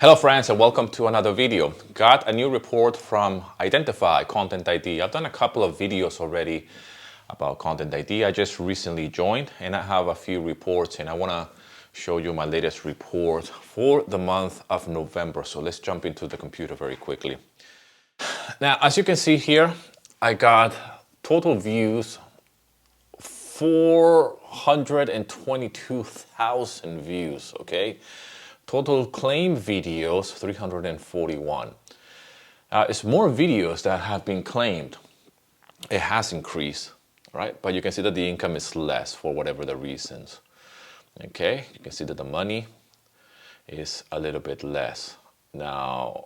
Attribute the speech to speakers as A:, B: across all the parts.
A: Hello friends and welcome to another video. Got a new report from Identify Content ID. I've done a couple of videos already about Content ID. I just recently joined and I have a few reports and I want to show you my latest report for the month of November. So let's jump into the computer very quickly. Now, as you can see here, I got total views 422,000 views, okay? Total claimed videos, 341. It's more videos that have been claimed. It has increased, right? But you can see that the income is less for whatever the reasons. Okay, you can see that the money is a little bit less. Now,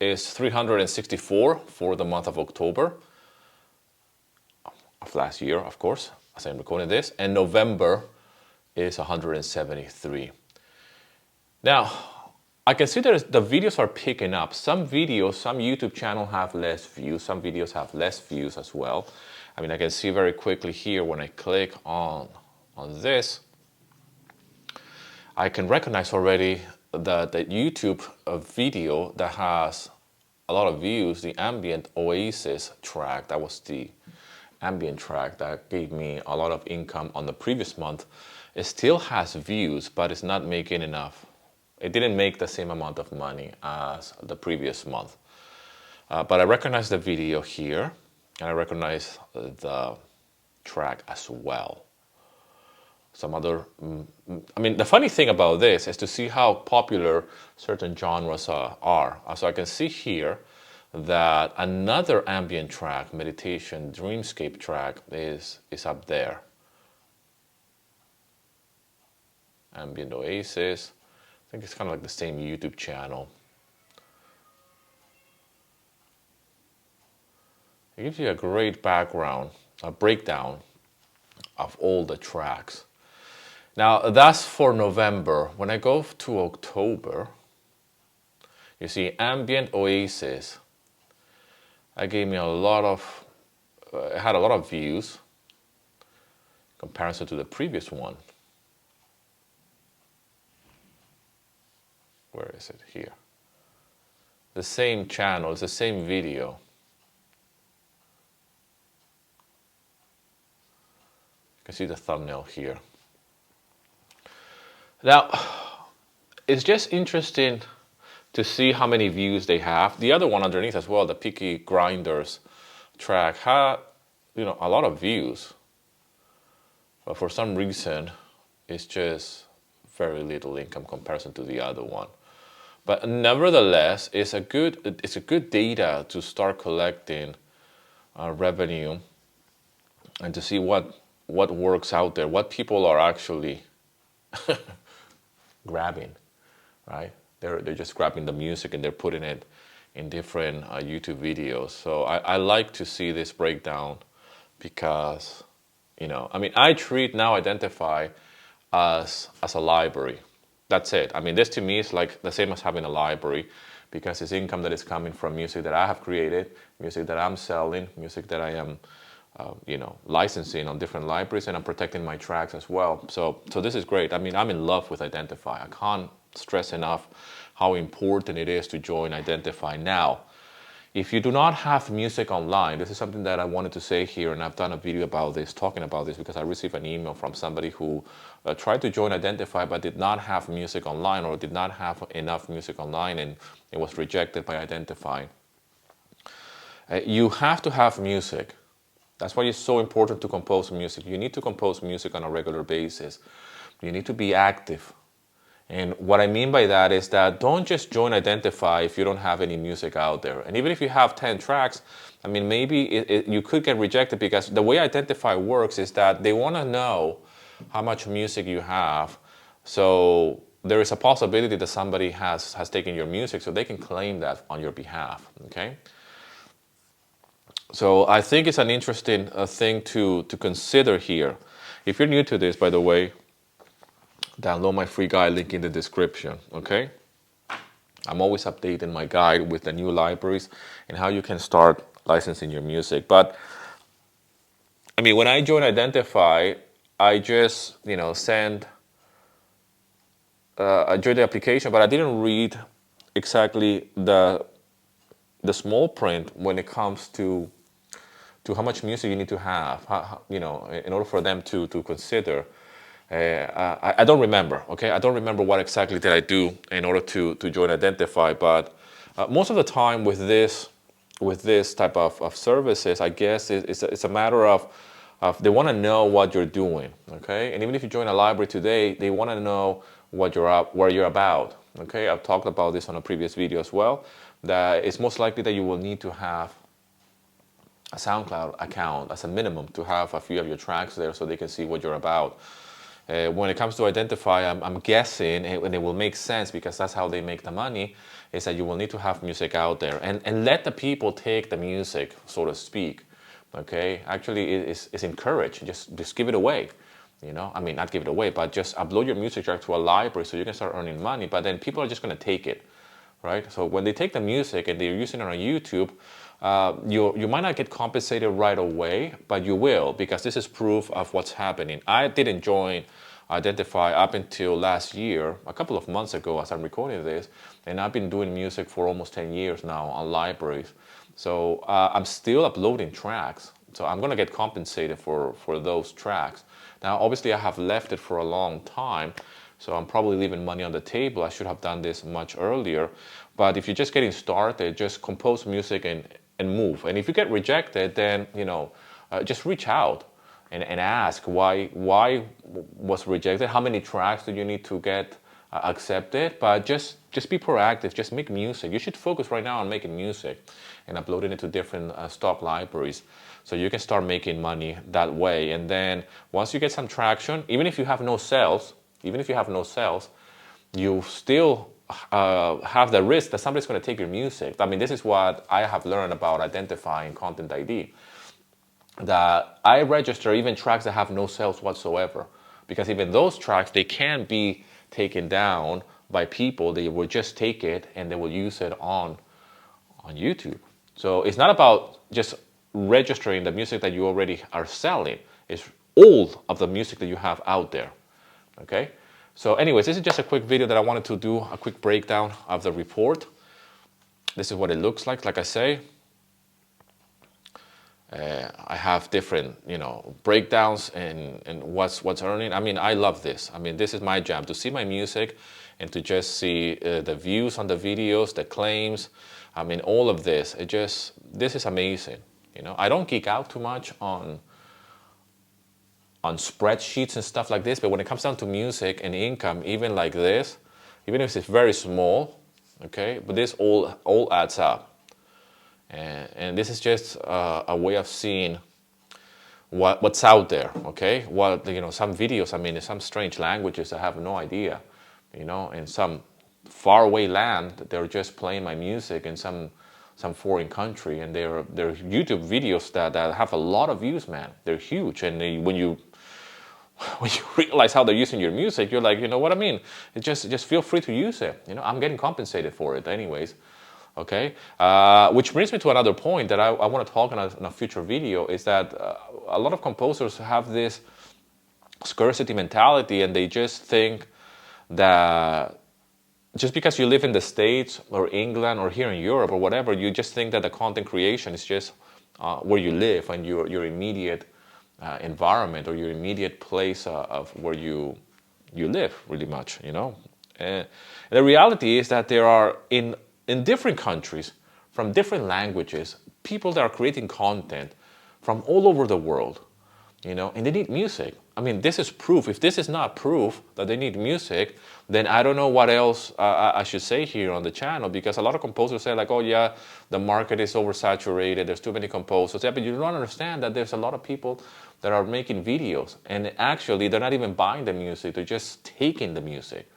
A: it's 364 for the month of October of last year, of course, as I'm recording this, and November is 173. Now, I can see that the videos are picking up. Some videos, some YouTube channels have less views. Some videos have less views as well. I mean, I can see very quickly here when I click on this, I can recognize already the YouTube video that has a lot of views, the ambient Oasis track. That was the ambient track that gave me a lot of income on the previous month. It still has views, but it's not making enough. It didn't make the same amount of money as the previous month. But I recognize the video here, and I recognize the track as well. Some other, I mean, the funny thing about this is to see how popular certain genres are. So I can see here that another ambient track, meditation, dreamscape track is up there. Ambient Oasis. I think it's kind of like the same YouTube channel. It gives you a great background, a breakdown of all the tracks. Now, that's for November. When I go to October, you see Ambient Oasis. That gave me a lot of, it had a lot of views in comparison to the previous one. Where is it? Here. The same channel, it's the same video. You can see the thumbnail here. Now, it's just interesting to see how many views they have. The other one underneath as well, the Picky Grinders track, had a lot of views. But for some reason, it's just very little income comparison to the other one. But nevertheless, it's a good data to start collecting revenue and to see what works out there, what people are actually grabbing, right? They're just grabbing the music and they're putting it in different YouTube videos. So I like to see this breakdown because, I mean, I treat now Identify as a library. That's it. I mean, this to me is like the same as having a library because it's income that is coming from music that I have created, music that I'm selling, music that I am, licensing on different libraries, and I'm protecting my tracks as well. So this is great. I mean, I'm in love with Identify. I can't stress enough how important it is to join Identify now. If you do not have music online, this is something that I wanted to say here, and I've done a video about this, talking about this, because I received an email from somebody who tried to join Identify but did not have music online or did not have enough music online, and it was rejected by Identify. You have to have music. That's why it's so important to compose music. You need to compose music on a regular basis. You need to be active. And what I mean by that is that don't just join Identify if you don't have any music out there. And even if you have 10 tracks, I mean, maybe you could get rejected because the way Identify works is that they want to know how much music you have. So there is a possibility that somebody has taken your music so they can claim that on your behalf, okay? So I think it's an interesting thing to consider here. If you're new to this, by the way, download my free guide, link in the description, okay? I'm always updating my guide with the new libraries and how you can start licensing your music. But, I mean, when I joined Identify, I just, I joined the application, but I didn't read exactly the small print when it comes to how much music you need to have, you know, in order for them to consider. I don't remember, okay? I don't remember what exactly did I do in order to join Identify, but most of the time with this type of services, I guess it's a matter of they want to know what you're doing, okay? And even if you join a library today, they want to know where you're about, okay? I've talked about this on a previous video as well, that it's most likely that you will need to have a SoundCloud account as a minimum to have a few of your tracks there so they can see what you're about. When it comes to Identify, I'm guessing, and it will make sense because that's how they make the money, is that you will need to have music out there and let the people take the music, so to speak. Okay, actually, it's encouraged. Just give it away. You know, I mean, not give it away, but just upload your music track to a library so you can start earning money. But then people are just going to take it, right? So when they take the music and they're using it on YouTube, you might not get compensated right away, but you will, because this is proof of what's happening. I didn't join Identify up until last year, a couple of months ago as I'm recording this, and I've been doing music for almost 10 years now on libraries. So I'm still uploading tracks, so I'm gonna get compensated for those tracks. Now obviously I have left it for a long time, so I'm probably leaving money on the table. I should have done this much earlier. But if you're just getting started, just compose music and move. And if you get rejected, then, you know, just reach out and ask why was rejected. How many tracks do you need to get accepted? But just be proactive. Just make music. You should focus right now on making music and uploading it to different stock libraries, so you can start making money that way. And then once you get some traction, even if you have no sales, you still have the risk that somebody's going to take your music. I mean, this is what I have learned about identifying Content ID. That I register even tracks that have no sales whatsoever, because even those tracks, they can be taken down by people. They will just take it and they will use it on YouTube. So it's not about just registering the music that you already are selling. It's all of the music that you have out there. Okay? So anyways, this is just a quick video that I wanted to do, a quick breakdown of the report. This is what it looks like I say. I have different, you know, breakdowns and what's earning. I mean, I love this. I mean, this is my jam, to see my music and to just see the views on the videos, the claims. I mean, all of this. This is amazing. You know, I don't geek out too much on spreadsheets and stuff like this, but when it comes down to music and income, even like this, even if it's very small, okay, but this all adds up. And this is just a way of seeing what's out there, okay? What, you know, some videos, I mean, in some strange languages, I have no idea, you know, in some faraway land, they're just playing my music in some foreign country, and they're YouTube videos that have a lot of views, man. They're huge, and when you realize how they're using your music, you're like, you know what I mean? Just feel free to use it. You know, I'm getting compensated for it anyways. Okay, which brings me to another point that I want to talk in a future video, is that a lot of composers have this scarcity mentality, and they just think that just because you live in the States or England or here in Europe or whatever, you just think that the content creation is just where you live and your immediate environment or your immediate place of where you live, really much, you know. And the reality is that there are in different countries, from different languages, people that are creating content from all over the world, you know, and they need music. I mean, this is proof. If this is not proof that they need music, then I don't know what else I should say here on the channel, because a lot of composers say like, oh yeah, the market is oversaturated, there's too many composers. Yeah, but you don't understand that there's a lot of people that are making videos, and actually they're not even buying the music, they're just taking the music,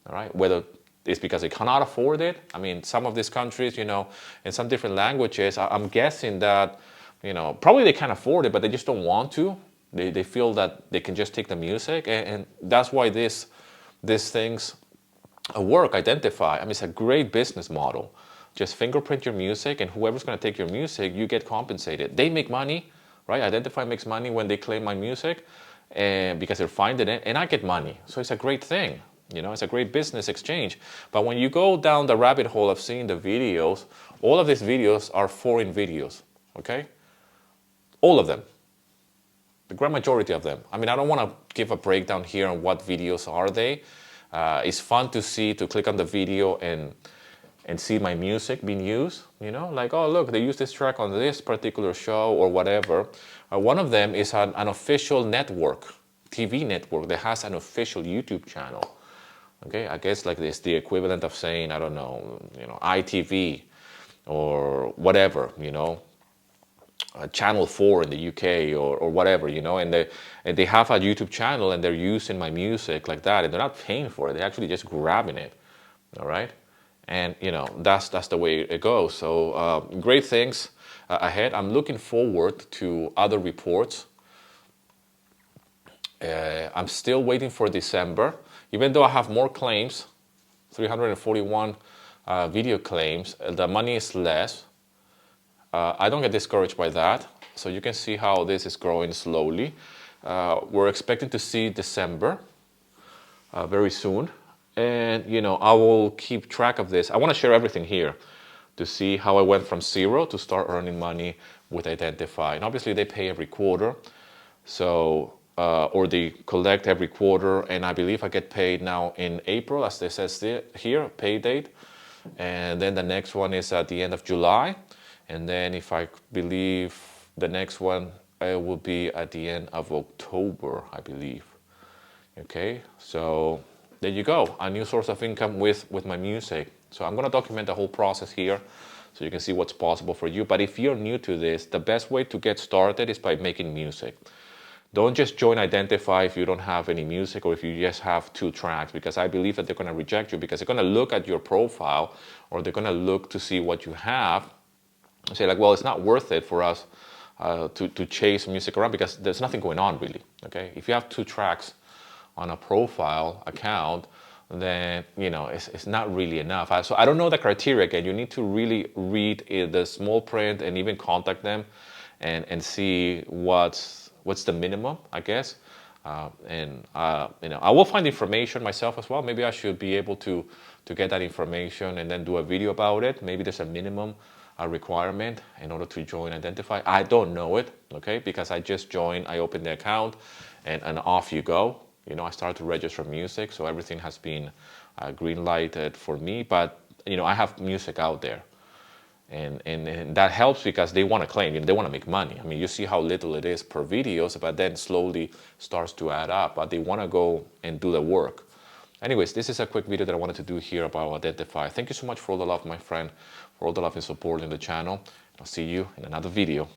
A: all right? Whether it's because they cannot afford it. I mean, some of these countries, you know, in some different languages, I'm guessing that, you know, probably they can afford it, but they just don't want to. They feel that they can just take the music, and that's why these things work. Identify. I mean, it's a great business model. Just fingerprint your music, and whoever's going to take your music, you get compensated. They make money, right? Identify makes money when they claim my music, and because they're finding it, and I get money. So it's a great thing. You know, it's a great business exchange. But when you go down the rabbit hole of seeing the videos, all of these videos are foreign videos, okay? All of them. The grand majority of them. I mean, I don't want to give a breakdown here on what videos are they. It's fun to see, to click on the video and see my music being used, you know, like, oh, look, they use this track on this particular show or whatever. One of them is an official network, TV network that has an official YouTube channel. Okay, I guess like this, the equivalent of saying, I don't know, you know, ITV or whatever, you know, Channel 4 in the UK or whatever, you know, and they have a YouTube channel and they're using my music like that, and they're not paying for it, they're actually just grabbing it, all right? And, you know, that's the way it goes. So great things ahead. I'm looking forward to other reports. I'm still waiting for December. Even though I have more claims, 341 video claims, the money is less. I don't get discouraged by that. So you can see how this is growing slowly. We're expecting to see December very soon. And, you know, I will keep track of this. I want to share everything here to see how I went from 0 to start earning money with Identify. And obviously they pay every quarter. So or they collect every quarter, and I believe I get paid now in April, as it says here, pay date, and then the next one is at the end of July, and then if I believe the next one will be at the end of October, I believe. Okay, so there you go, a new source of income with my music. So I'm going to document the whole process here so you can see what's possible for you. But if you're new to this, the best way to get started is by making music. Don't just join Identify if you don't have any music or if you just have 2 tracks, because I believe that they're going to reject you, because they're going to look at your profile or they're going to look to see what you have and say like, well, it's not worth it for us to chase music around because there's nothing going on really. Okay, if you have 2 tracks on a profile account, then you know it's not really enough. So I don't know the criteria. Again, you need to really read the small print and even contact them and see what's the minimum, I guess. You know, I will find information myself as well. Maybe I should be able to get that information and then do a video about it. Maybe there's a minimum requirement in order to join Identify. I don't know it, okay, because I just joined, I opened the account and off you go. You know, I started to register music, so everything has been green lighted for me, but you know, I have music out there. And that helps because they want to claim, you know, they want to make money. I mean, you see how little it is per videos, but then slowly starts to add up. But they want to go and do the work. Anyways, this is a quick video that I wanted to do here about Identify. Thank you so much for all the love, my friend, for all the love and support in the channel. I'll see you in another video.